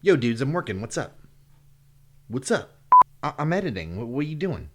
Yo, dudes, I'm working. What's up? What's up? I'm editing. What are you doing?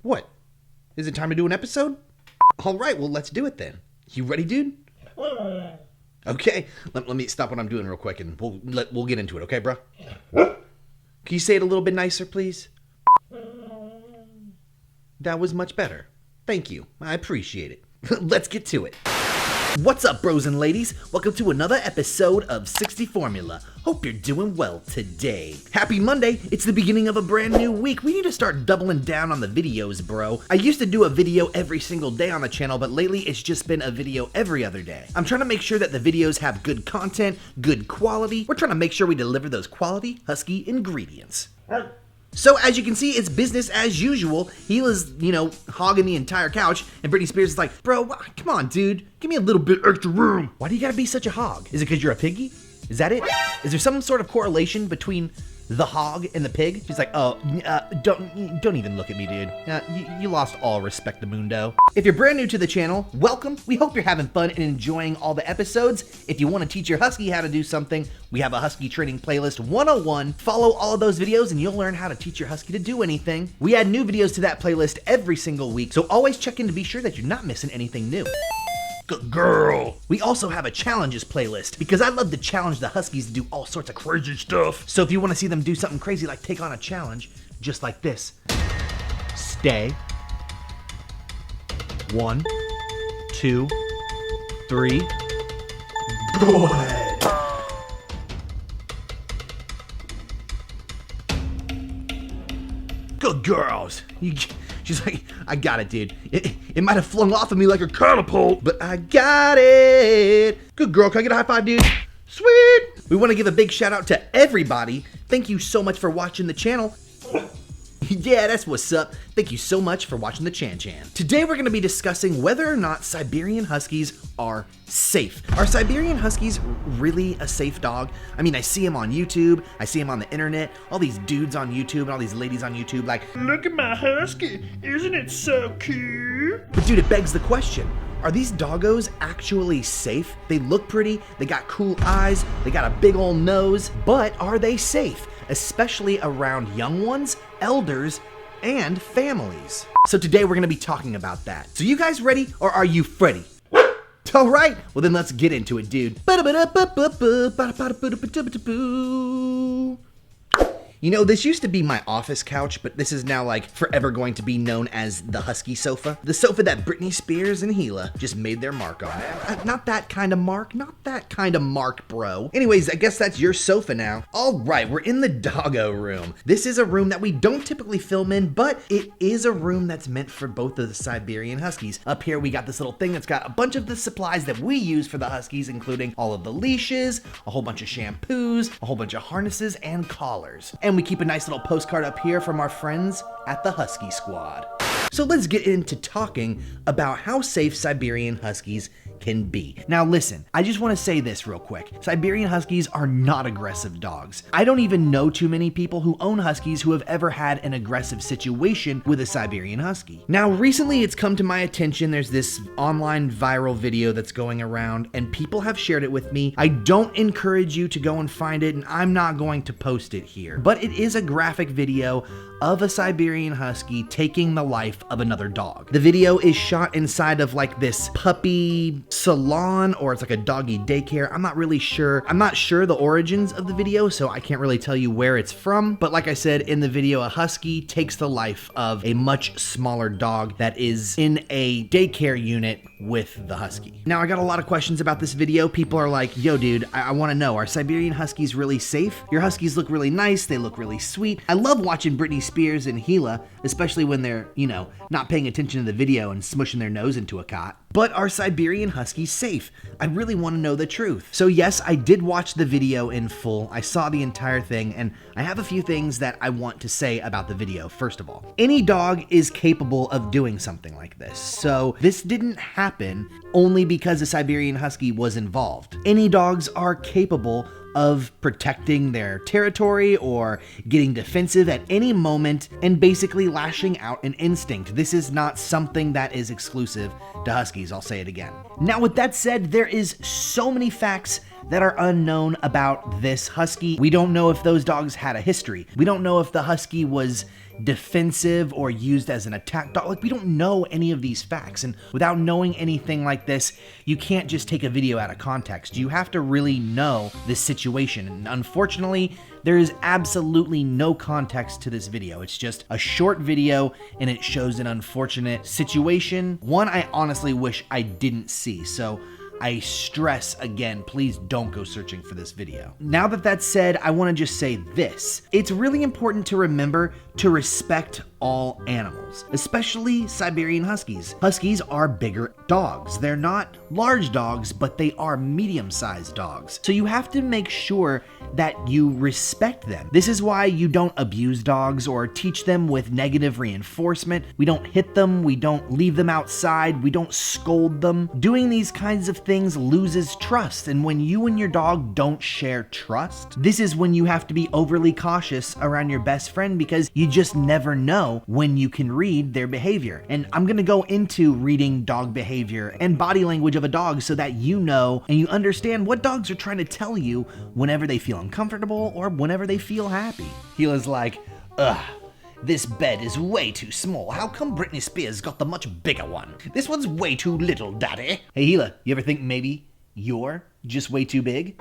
What? Is it time to do an episode? All right, well, let's do it then. You ready, dude? Okay, let me stop what I'm doing real quick, and we'll get into it, okay, bro? Can you say it a little bit nicer, please? That was much better. Thank you. I appreciate it. Let's get to it. What's up, bros and ladies? Welcome to another episode of 60 Formula. Hope you're doing well today. Happy Monday. It's the beginning of a brand new week. We need to start doubling down on the videos, bro. I used to do a video every single day on the channel, but lately it's just been a video every other day. I'm trying to make sure that the videos have good content, good quality. We're trying to make sure we deliver those quality Husky ingredients. So as you can see, it's business as usual. Hila's, hogging the entire couch, and Britney Spears is like, bro, come on, dude. Give me a little bit extra room. Why do you gotta be such a hog? Is it because you're a piggy? Is that it? Is there some sort of correlation between the hog and the pig? She's like, don't even look at me, dude. You lost all respect, the mundo. If you're brand new to the channel, welcome. We hope you're having fun and enjoying all the episodes. If you want to teach your Husky how to do something, we have a Husky training playlist 101. Follow all of those videos and you'll learn how to teach your Husky to do anything. We add new videos to that playlist every single week, so always check in to be sure that you're not missing anything new. Good girl. We also have a challenges playlist because I love to challenge the Huskies to do all sorts of crazy stuff. So if you want to see them do something crazy like take on a challenge, just like this. Stay. 1, 2, 3. Go ahead. Good girls. She's like, I got it, dude. It might have flung off of me like a catapult, but I got it. Good girl. Can I get a high five, dude? Sweet. We want to give a big shout out to everybody. Thank you so much for watching the channel. Yeah, that's what's up. Thank you so much for watching the Chan Chan. Today we're going to be discussing whether or not Siberian Huskies are safe. Are Siberian Huskies really a safe dog? I mean, I see them on YouTube, I see them on the internet, all these dudes on YouTube and all these ladies on YouTube like, look at my Husky, isn't it so cute? But dude, it begs the question, are these doggos actually safe? They look pretty, they got cool eyes, they got a big old nose, but are they safe? Especially around young ones, elders, and families. So today we're gonna be talking about that. So you guys ready, or are you Freddy? All right, well then let's get into it, dude. You know, this used to be my office couch, but this is now like forever going to be known as the Husky sofa. The sofa that Britney Spears and Hila just made their mark on. Not that kind of mark, not that kind of mark, bro. Anyways, I guess that's your sofa now. All right, we're in the doggo room. This is a room that we don't typically film in, but it is a room that's meant for both of the Siberian Huskies. Up here, we got this little thing that's got a bunch of the supplies that we use for the Huskies, including all of the leashes, a whole bunch of shampoos, a whole bunch of harnesses, and collars. And we keep a nice little postcard up here from our friends at the Husky Squad. So let's get into talking about how safe Siberian Huskies can be. Now listen, I just want to say this real quick. Siberian Huskies are not aggressive dogs. I don't even know too many people who own Huskies who have ever had an aggressive situation with a Siberian Husky. Now recently it's come to my attention, there's this online viral video that's going around and people have shared it with me. I don't encourage you to go and find it and I'm not going to post it here, but it is a graphic video of a Siberian Husky taking the life of another dog. The video is shot inside of like this puppy salon or it's like a doggy daycare. I'm not really sure. I'm not sure the origins of the video, so I can't really tell you where it's from. But like I said, in the video, a Husky takes the life of a much smaller dog that is in a daycare unit with the Husky. Now, I got a lot of questions about this video. People are like, yo, dude, I want to know, are Siberian Huskies really safe? Your Huskies look really nice. They look really sweet. I love watching Britney Spears and Hila, especially when they're, not paying attention to the video and smushing their nose into a cot. But are Siberian Huskies safe? I really want to know the truth. So yes, I did watch the video in full. I saw the entire thing, and I have a few things that I want to say about the video. First of all, any dog is capable of doing something like this. So this didn't happen only because a Siberian Husky was involved. Any dogs are capable of protecting their territory or getting defensive at any moment and basically lashing out an instinct. This is not something that is exclusive to Huskies, I'll say it again. Now with that said, there is so many facts that are unknown about this husky. We don't know if those dogs had a history. We don't know if the husky was defensive or used as an attack dog. Like, we don't know any of these facts, and without knowing anything like this, you can't just take a video out of context. You have to really know this situation, and unfortunately, there is absolutely no context to this video. It's just a short video, and it shows an unfortunate situation, one I honestly wish I didn't see. So I stress again, please don't go searching for this video. Now that that's said, I want to just say this. It's really important to remember to respect all animals, especially Siberian Huskies. Huskies are bigger dogs. They're not large dogs, but they are medium-sized dogs. So you have to make sure that you respect them. This is why you don't abuse dogs or teach them with negative reinforcement. We don't hit them. We don't leave them outside. We don't scold them. Doing these kinds of things loses trust. And when you and your dog don't share trust, this is when you have to be overly cautious around your best friend, because you just never know when you can read their behavior. And I'm gonna go into reading dog behavior and body language of a dog so that you know and you understand what dogs are trying to tell you whenever they feel uncomfortable or whenever they feel happy. Hila's like, ugh, this bed is way too small. How come Britney Spears got the much bigger one? This one's way too little, daddy. Hey Hila, you ever think maybe you're just way too big?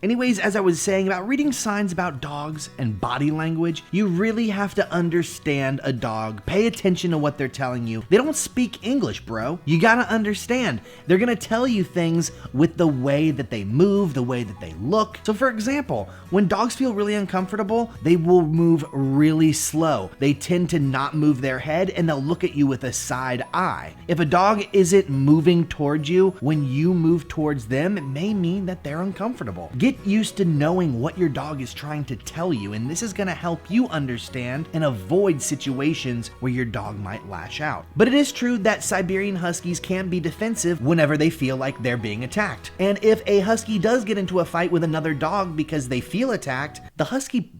Anyways, as I was saying about reading signs about dogs and body language, you really have to understand a dog. Pay attention to what they're telling you. They don't speak English, bro. You gotta understand. They're gonna tell you things with the way that they move, the way that they look. So for example, when dogs feel really uncomfortable, they will move really slow. They tend to not move their head, and they'll look at you with a side eye. If a dog isn't moving towards you when you move towards them, it may mean that they're uncomfortable. Get used to knowing what your dog is trying to tell you, and this is going to help you understand and avoid situations where your dog might lash out. But it is true that Siberian Huskies can be defensive whenever they feel like they're being attacked. And if a Husky does get into a fight with another dog because they feel attacked, the Husky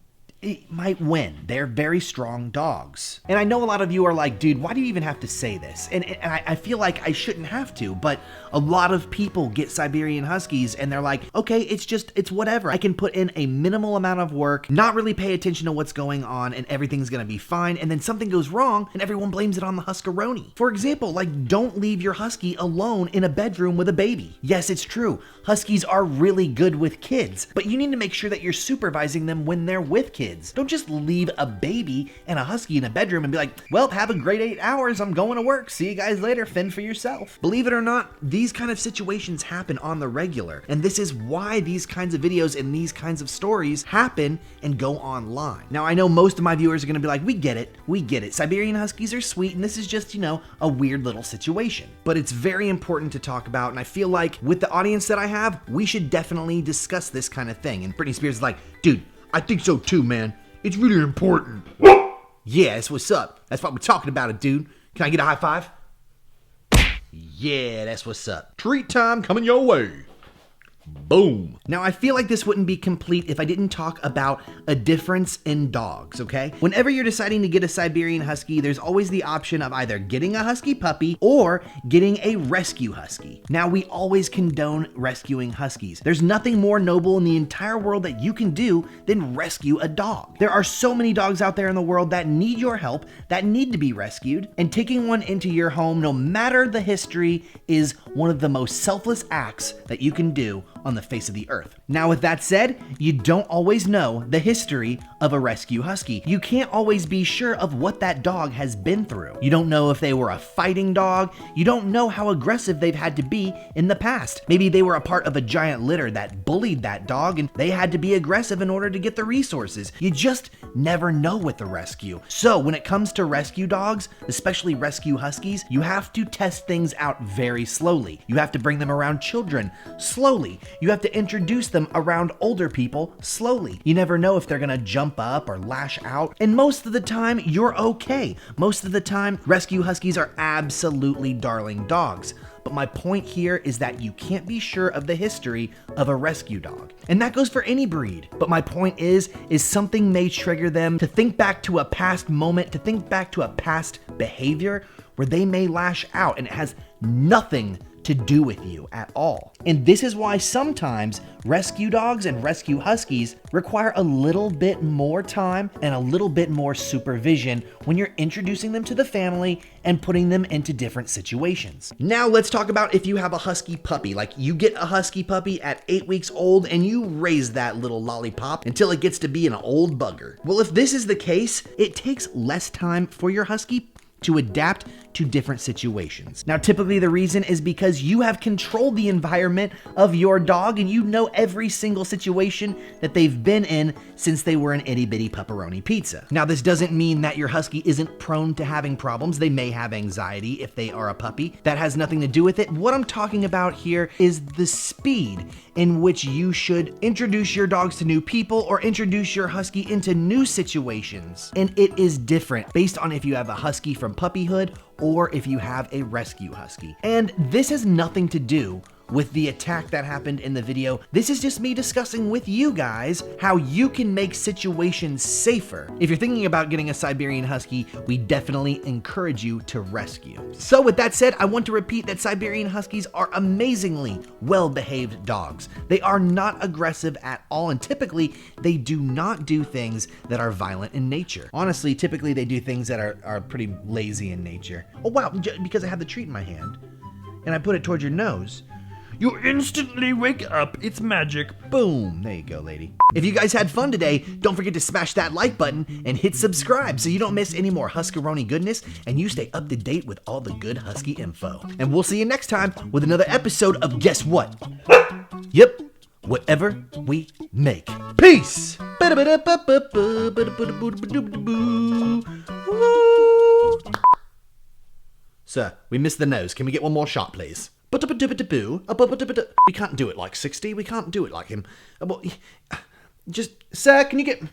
might win. They're very strong dogs. And I know a lot of you are like, dude, why do you even have to say this? And I feel like I shouldn't have to, but a lot of people get Siberian Huskies and they're like, okay, it's whatever. I can put in a minimal amount of work, not really pay attention to what's going on, and everything's gonna be fine. And then something goes wrong and everyone blames it on the Huskaroni. For example, like, don't leave your Husky alone in a bedroom with a baby. Yes, it's true. Huskies are really good with kids, but you need to make sure that you're supervising them when they're with kids. Don't just leave a baby and a husky in a bedroom and be like, well, have a great 8 hours. I'm going to work. See you guys later. Fend for yourself. Believe it or not, these kind of situations happen on the regular. And this is why these kinds of videos and these kinds of stories happen and go online. Now, I know most of my viewers are going to be like, we get it. We get it. Siberian Huskies are sweet, and this is just, you know, a weird little situation. But it's very important to talk about, and I feel like with the audience that I have, we should definitely discuss this kind of thing. And Britney Spears is like, dude, I think so too, man. It's really important. Yeah, that's what's up. That's what we're talking about it, dude. Can I get a high five? Yeah, that's what's up. Treat time coming your way. Boom. Now, I feel like this wouldn't be complete if I didn't talk about a difference in dogs, okay? Whenever you're deciding to get a Siberian Husky, there's always the option of either getting a Husky puppy or getting a rescue Husky. Now, we always condone rescuing Huskies. There's nothing more noble in the entire world that you can do than rescue a dog. There are so many dogs out there in the world that need your help, that need to be rescued, and taking one into your home, no matter the history, is one of the most selfless acts that you can do on the face of the earth. Now, with that said, you don't always know the history of a rescue husky. You can't always be sure of what that dog has been through. You don't know if they were a fighting dog. You don't know how aggressive they've had to be in the past. Maybe they were a part of a giant litter that bullied that dog and they had to be aggressive in order to get the resources. You just never know with the rescue. So when it comes to rescue dogs, especially rescue huskies, you have to test things out very slowly. You have to bring them around children slowly. You have to introduce them around older people slowly. You never know if they're gonna jump up or lash out, and most of the time, you're okay. Most of the time, rescue huskies are absolutely darling dogs. But my point here is that you can't be sure of the history of a rescue dog. And that goes for any breed. But my point is something may trigger them to think back to a past moment, to think back to a past behavior where they may lash out, and it has nothing to do with you at all. And this is why sometimes rescue dogs and rescue huskies require a little bit more time and a little bit more supervision when you're introducing them to the family and putting them into different situations. Now let's talk about if you have a husky puppy. Like, you get a husky puppy at 8 weeks old and you raise that little lollipop until it gets to be an old bugger. Well, if this is the case, it takes less time for your husky to adapt to different situations. Now, typically the reason is because you have controlled the environment of your dog and you know every single situation that they've been in since they were an itty bitty pepperoni pizza. Now, this doesn't mean that your husky isn't prone to having problems. They may have anxiety if they are a puppy. That has nothing to do with it. What I'm talking about here is the speed in which you should introduce your dogs to new people or introduce your husky into new situations. And it is different based on if you have a husky from puppyhood or if you have a rescue husky. And this has nothing to do with the attack that happened in the video. This is just me discussing with you guys how you can make situations safer. If you're thinking about getting a Siberian Husky, we definitely encourage you to rescue. So with that said, I want to repeat that Siberian Huskies are amazingly well-behaved dogs. They are not aggressive at all, and typically they do not do things that are violent in nature. Honestly, typically they do things that are pretty lazy in nature. Oh wow, because I have the treat in my hand and I put it towards your nose, you instantly wake up. It's magic. Boom. There you go, lady. If you guys had fun today, don't forget to smash that like button and hit subscribe so you don't miss any more Huskaroni goodness and you stay up to date with all the good Husky info. And we'll see you next time with another episode of Guess What? Yep, whatever we make. Peace. Sir, we missed the nose. Can we get one more shot, please? We can't do it like 60. We can't do it like him. Just, sir, can you get...